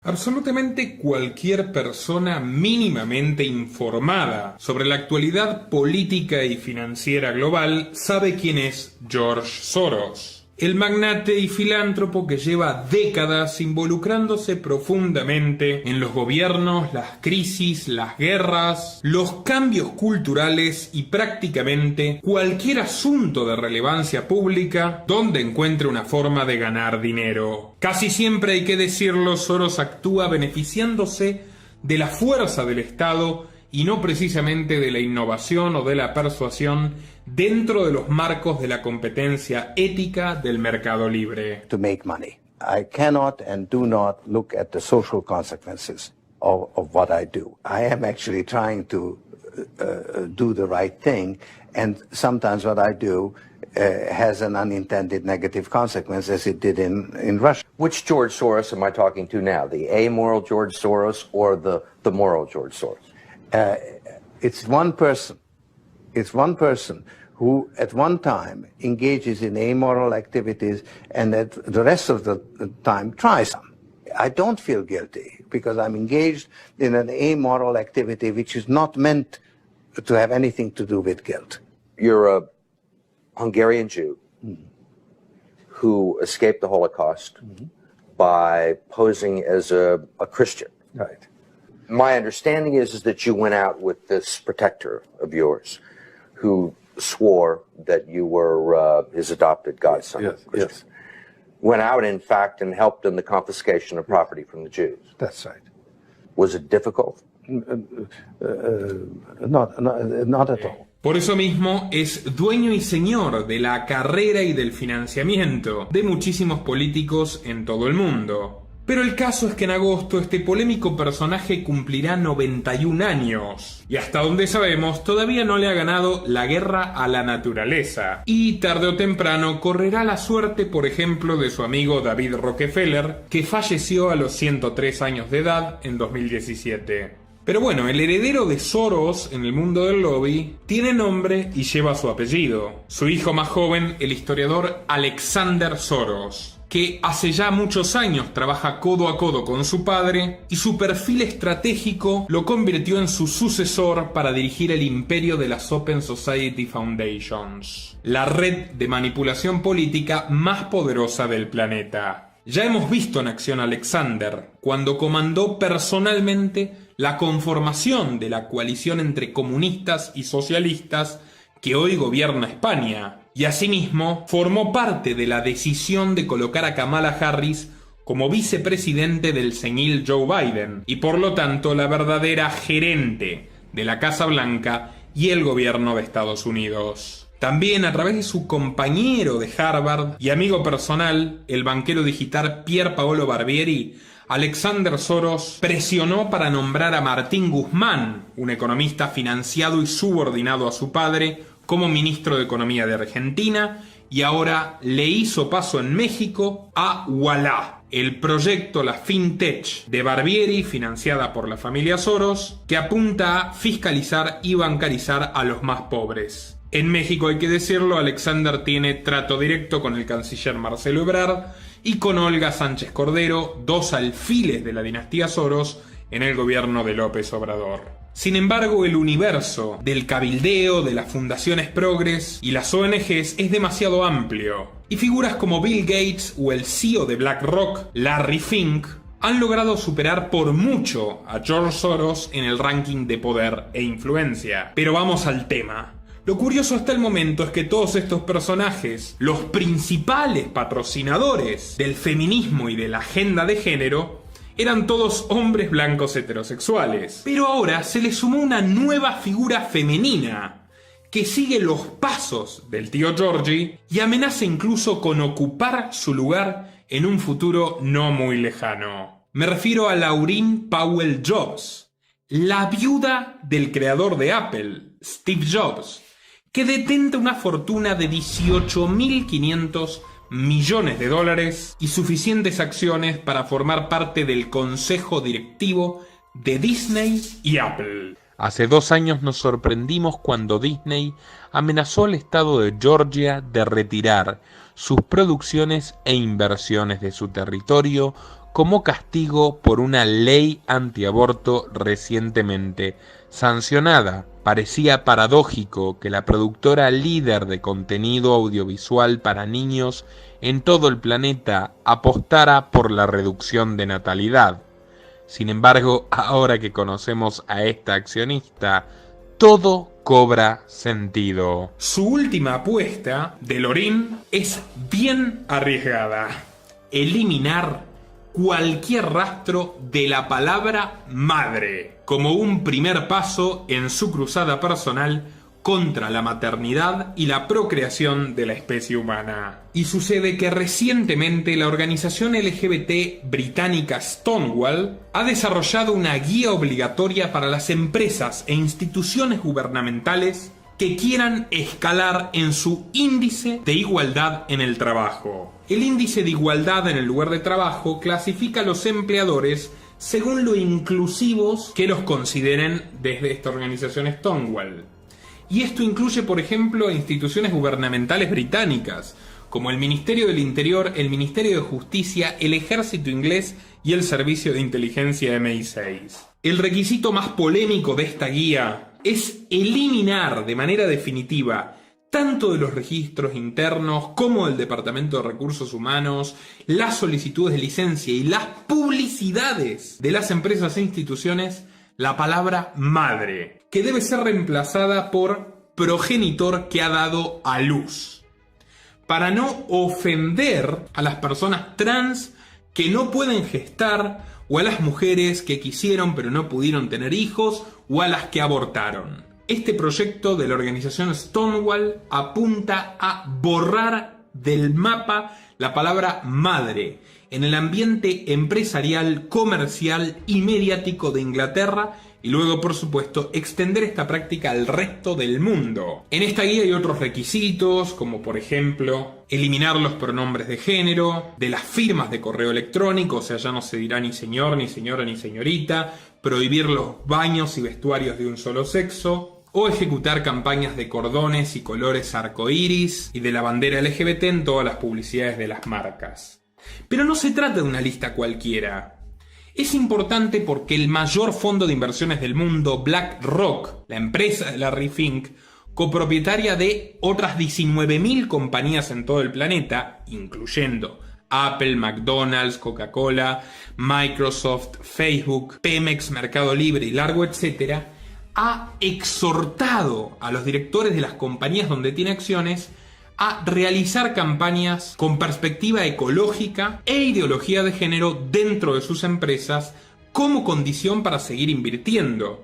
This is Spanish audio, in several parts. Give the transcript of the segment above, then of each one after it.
Absolutamente cualquier persona mínimamente informada sobre la actualidad política y financiera global sabe quién es George Soros. El magnate y filántropo que lleva décadas involucrándose profundamente en los gobiernos, las crisis, las guerras, los cambios culturales y prácticamente cualquier asunto de relevancia pública donde encuentre una forma de ganar dinero. Casi siempre, hay que decirlo, Soros actúa beneficiándose de la fuerza del Estado y no precisamente de la innovación o de la persuasión dentro de los marcos de la competencia ética del mercado libre. To make money. I cannot and do not look at the social consequences of what I do. I am actually trying to do the right thing, and sometimes what I do has an unintended negative consequence, as it did in Russia. Which George Soros am I talking to now? The amoral George Soros or the moral George Soros? It's one person. It's one person who at one time engages in amoral activities and at the rest of the time tries them. I don't feel guilty because I'm engaged in an amoral activity which is not meant to have anything to do with guilt. You're a Hungarian Jew who escaped the Holocaust by posing as a Christian. Right. My understanding is that you went out with this protector of yours who swore that you were his adopted godson. Yes, Christian. yes. Went out, in fact, and helped in the confiscation of property from the Jews. That's right. Was it difficult? Not at all. Por eso mismo es dueño y señor de la carrera y del financiamiento de muchísimos políticos en todo el mundo. Pero el caso es que en agosto este polémico personaje cumplirá 91 años y hasta donde sabemos todavía no le ha ganado la guerra a la naturaleza y tarde o temprano correrá la suerte, por ejemplo, de su amigo David Rockefeller, que falleció a los 103 años de edad en 2017. Pero bueno, el heredero de Soros en el mundo del lobby tiene nombre y lleva su apellido. Su hijo más joven, el historiador Alexander Soros, que hace ya muchos años trabaja codo a codo con su padre y su perfil estratégico lo convirtió en su sucesor para dirigir el imperio de las Open Society Foundations, la red de manipulación política más poderosa del planeta. Ya hemos visto en acción a Alexander cuando comandó personalmente la conformación de la coalición entre comunistas y socialistas que hoy gobierna España, y asimismo formó parte de la decisión de colocar a Kamala Harris como vicepresidente del senil Joe Biden, y por lo tanto la verdadera gerente de la Casa Blanca y el gobierno de Estados Unidos. También a través de su compañero de Harvard y amigo personal, el banquero digital Pier Paolo Barbieri, Alexander Soros presionó para nombrar a Martín Guzmán, un economista financiado y subordinado a su padre, como ministro de Economía de Argentina, y ahora le hizo paso en México a Ualá, el proyecto, la FinTech de Barbieri, financiada por la familia Soros, que apunta a fiscalizar y bancarizar a los más pobres. En México, hay que decirlo, Alexander tiene trato directo con el canciller Marcelo Ebrard y con Olga Sánchez Cordero, dos alfiles de la dinastía Soros en el gobierno de López Obrador. Sin embargo, el universo del cabildeo, de las fundaciones progres y las ONGs es demasiado amplio, y figuras como Bill Gates o el CEO de BlackRock, Larry Fink, han logrado superar por mucho a George Soros en el ranking de poder e influencia. Pero vamos al tema. Lo curioso hasta el momento es que todos estos personajes, los principales patrocinadores del feminismo y de la agenda de género, eran todos hombres blancos heterosexuales. Pero ahora se le sumó una nueva figura femenina que sigue los pasos del tío Georgie y amenaza incluso con ocupar su lugar en un futuro no muy lejano. Me refiero a Laurene Powell Jobs, la viuda del creador de Apple, Steve Jobs, que detenta una fortuna de 18.500 millones de dólares y suficientes acciones para formar parte del consejo directivo de Disney y Apple. Hace 2 años nos sorprendimos cuando Disney amenazó al estado de Georgia de retirar sus producciones e inversiones de su territorio como castigo por una ley antiaborto recientemente sancionada. Parecía paradójico que la productora líder de contenido audiovisual para niños en todo el planeta apostara por la reducción de natalidad. Sin embargo, ahora que conocemos a esta accionista, todo cobra sentido. Su última apuesta, de Lorin, es bien arriesgada: eliminar cualquier rastro de la palabra madre, como un primer paso en su cruzada personal contra la maternidad y la procreación de la especie humana. Y sucede que recientemente la organización LGBT británica Stonewall ha desarrollado una guía obligatoria para las empresas e instituciones gubernamentales que quieran escalar en su índice de igualdad en el trabajo. El índice de igualdad en el lugar de trabajo clasifica a los empleadores según lo inclusivos que los consideren desde esta organización Stonewall. Y esto incluye, por ejemplo, instituciones gubernamentales británicas, como el Ministerio del Interior, el Ministerio de Justicia, el Ejército Inglés y el Servicio de Inteligencia MI6. El requisito más polémico de esta guía es eliminar de manera definitiva, tanto de los registros internos como del Departamento de Recursos Humanos, las solicitudes de licencia y las publicidades de las empresas e instituciones, la palabra madre, que debe ser reemplazada por progenitor que ha dado a luz, para no ofender a las personas trans que no pueden gestar, o a las mujeres que quisieron pero no pudieron tener hijos, o a las que abortaron. Este proyecto de la organización Stonewall apunta a borrar del mapa la palabra madre en el ambiente empresarial, comercial y mediático de Inglaterra, y luego, por supuesto, extender esta práctica al resto del mundo. En esta guía hay otros requisitos, como por ejemplo, eliminar los pronombres de género, de las firmas de correo electrónico, o sea, ya no se dirá ni señor, ni señora, ni señorita, prohibir los baños y vestuarios de un solo sexo, o ejecutar campañas de cordones y colores arcoíris y de la bandera LGBT en todas las publicidades de las marcas. Pero no se trata de una lista cualquiera. Es importante porque el mayor fondo de inversiones del mundo, BlackRock, la empresa de Larry Fink, copropietaria de otras 19.000 compañías en todo el planeta, incluyendo Apple, McDonald's, Coca-Cola, Microsoft, Facebook, Pemex, Mercado Libre y largo etcétera, ha exhortado a los directores de las compañías donde tiene acciones a realizar campañas con perspectiva ecológica e ideología de género dentro de sus empresas como condición para seguir invirtiendo.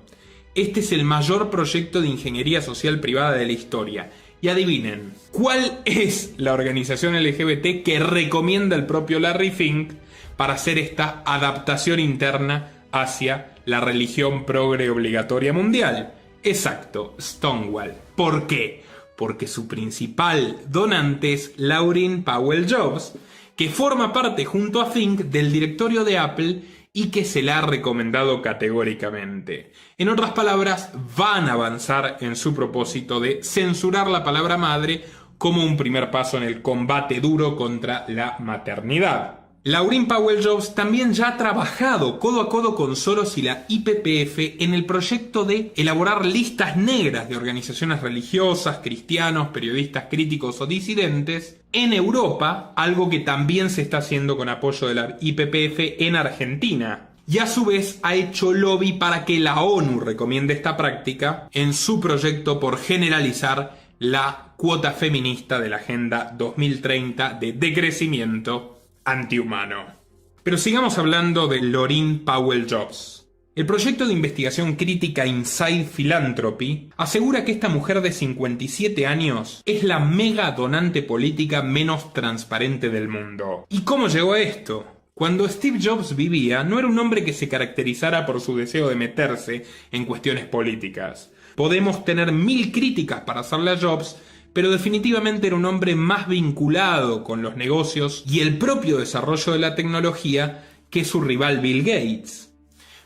Este es el mayor proyecto de ingeniería social privada de la historia. Y adivinen, ¿cuál es la organización LGBT que recomienda el propio Larry Fink para hacer esta adaptación interna hacia la religión progre obligatoria mundial? Exacto, Stonewall. ¿Por qué? Porque su principal donante es Laurene Powell Jobs, que forma parte junto a Fink del directorio de Apple y que se la ha recomendado categóricamente. En otras palabras, van a avanzar en su propósito de censurar la palabra madre como un primer paso en el combate duro contra la maternidad. Laurene Powell Jobs también ya ha trabajado codo a codo con Soros y la IPPF en el proyecto de elaborar listas negras de organizaciones religiosas, cristianos, periodistas críticos o disidentes en Europa, algo que también se está haciendo con apoyo de la IPPF en Argentina. Y a su vez ha hecho lobby para que la ONU recomiende esta práctica en su proyecto por generalizar la cuota feminista de la Agenda 2030 de decrecimiento antihumano. Pero sigamos hablando de Laurene Powell Jobs. El proyecto de investigación crítica Inside Philanthropy asegura que esta mujer de 57 años es la mega donante política menos transparente del mundo. ¿Y cómo llegó a esto? Cuando Steve Jobs vivía, no era un hombre que se caracterizara por su deseo de meterse en cuestiones políticas. Podemos tener 1000 críticas para hacerle a Jobs, pero definitivamente era un hombre más vinculado con los negocios y el propio desarrollo de la tecnología que su rival Bill Gates.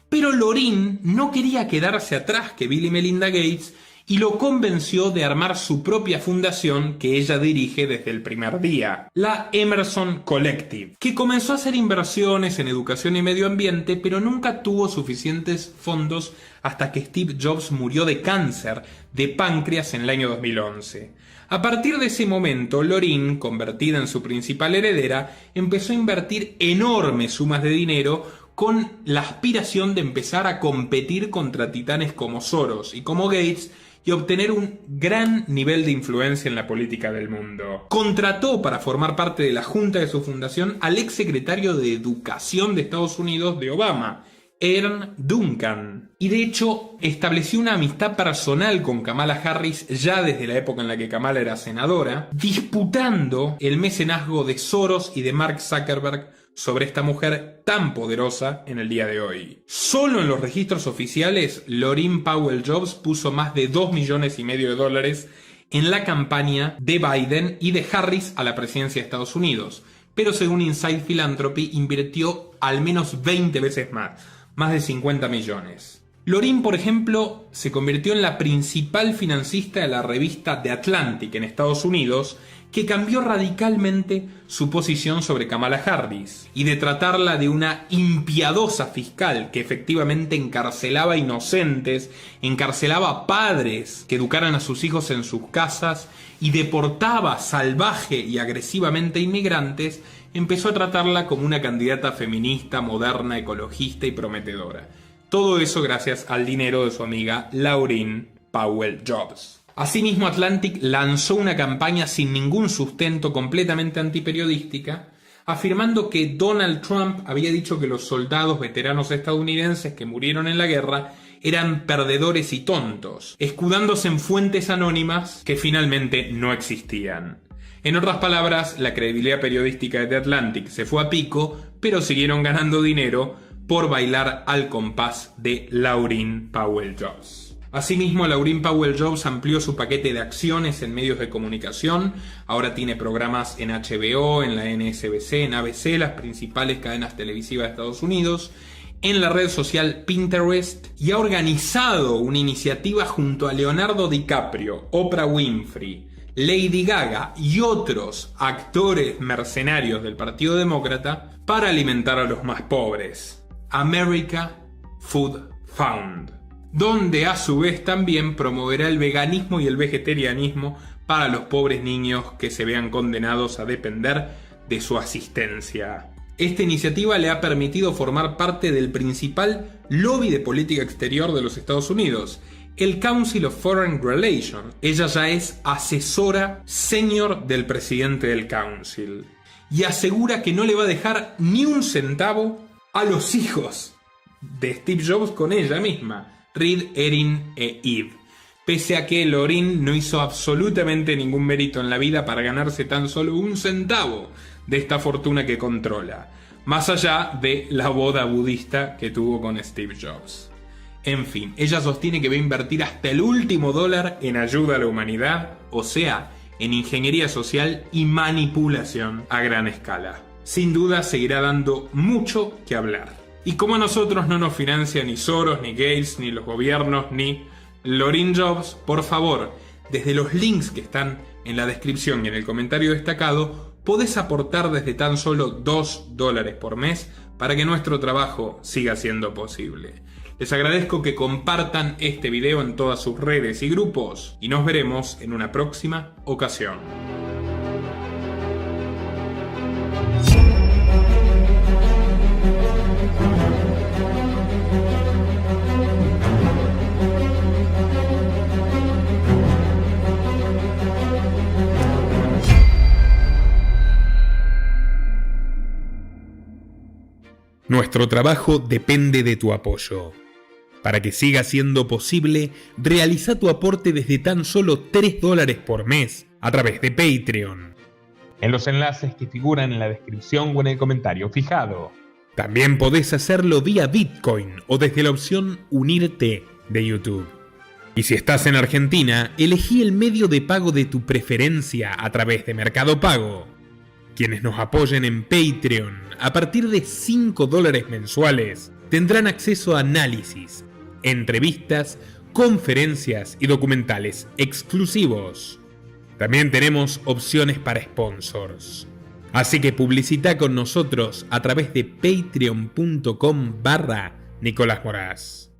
Pero Laurene no quería quedarse atrás que Bill y Melinda Gates y lo convenció de armar su propia fundación que ella dirige desde el primer día, la Emerson Collective, que comenzó a hacer inversiones en educación y medio ambiente, pero nunca tuvo suficientes fondos hasta que Steve Jobs murió de cáncer de páncreas en el año 2011. A partir de ese momento, Lorin, convertida en su principal heredera, empezó a invertir enormes sumas de dinero con la aspiración de empezar a competir contra titanes como Soros y como Gates y obtener un gran nivel de influencia en la política del mundo. Contrató para formar parte de la junta de su fundación al ex secretario de Educación de Estados Unidos de Obama, Ern Duncan, y de hecho estableció una amistad personal con Kamala Harris ya desde la época en la que Kamala era senadora, disputando el mecenazgo de Soros y de Mark Zuckerberg sobre esta mujer tan poderosa en el día de hoy. Solo en los registros oficiales, Laurene Powell Jobs puso más de $2,5 millones en la campaña de Biden y de Harris a la presidencia de Estados Unidos, pero según Inside Philanthropy invirtió al menos 20 veces más de 50 millones. Laurene, por ejemplo, se convirtió en la principal financista de la revista The Atlantic en Estados Unidos, que cambió radicalmente su posición sobre Kamala Harris, y de tratarla de una impiadosa fiscal que efectivamente encarcelaba inocentes, encarcelaba padres que educaran a sus hijos en sus casas y deportaba salvaje y agresivamente a inmigrantes, empezó a tratarla como una candidata feminista, moderna, ecologista y prometedora. Todo eso gracias al dinero de su amiga Laurene Powell Jobs. Asimismo, Atlantic lanzó una campaña sin ningún sustento, completamente antiperiodística, afirmando que Donald Trump había dicho que los soldados veteranos estadounidenses que murieron en la guerra eran perdedores y tontos, escudándose en fuentes anónimas que finalmente no existían. En otras palabras, la credibilidad periodística de The Atlantic se fue a pico, pero siguieron ganando dinero por bailar al compás de Laurene Powell Jobs. Asimismo, Laurene Powell Jobs amplió su paquete de acciones en medios de comunicación. Ahora tiene programas en HBO, en la NSBC, en ABC, las principales cadenas televisivas de Estados Unidos, en la red social Pinterest, y ha organizado una iniciativa junto a Leonardo DiCaprio, Oprah Winfrey, Lady Gaga y otros actores mercenarios del Partido Demócrata para alimentar a los más pobres. America Food Fund, donde a su vez también promoverá el veganismo y el vegetarianismo para los pobres niños que se vean condenados a depender de su asistencia. Esta iniciativa le ha permitido formar parte del principal lobby de política exterior de los Estados Unidos, el Council of Foreign Relations. Ella ya es asesora senior del presidente del Council y asegura que no le va a dejar ni un centavo a los hijos de Steve Jobs con ella misma, Reed, Erin e Eve, pese a que Laurene no hizo absolutamente ningún mérito en la vida para ganarse tan solo un centavo de esta fortuna que controla, más allá de la boda budista que tuvo con Steve Jobs. En fin, ella sostiene que va a invertir hasta el último dólar en ayuda a la humanidad, o sea, en ingeniería social y manipulación a gran escala. Sin duda seguirá dando mucho que hablar. Y como a nosotros no nos financia ni Soros, ni Gates, ni los gobiernos, ni Laurene Jobs, por favor, desde los links que están en la descripción y en el comentario destacado, podés aportar desde tan solo $2 por mes para que nuestro trabajo siga siendo posible. Les agradezco que compartan este video en todas sus redes y grupos, y nos veremos en una próxima ocasión. Nuestro trabajo depende de tu apoyo. Para que siga siendo posible, realiza tu aporte desde tan solo $3 por mes a través de Patreon, en los enlaces que figuran en la descripción o en el comentario fijado. También podés hacerlo vía Bitcoin o desde la opción Unirte de YouTube. Y si estás en Argentina, elegí el medio de pago de tu preferencia a través de Mercado Pago. Quienes nos apoyen en Patreon a partir de $5 mensuales tendrán acceso a análisis, entrevistas, conferencias y documentales exclusivos. También tenemos opciones para sponsors. Así que publicita con nosotros a través de patreon.com/Nicolás Moraz.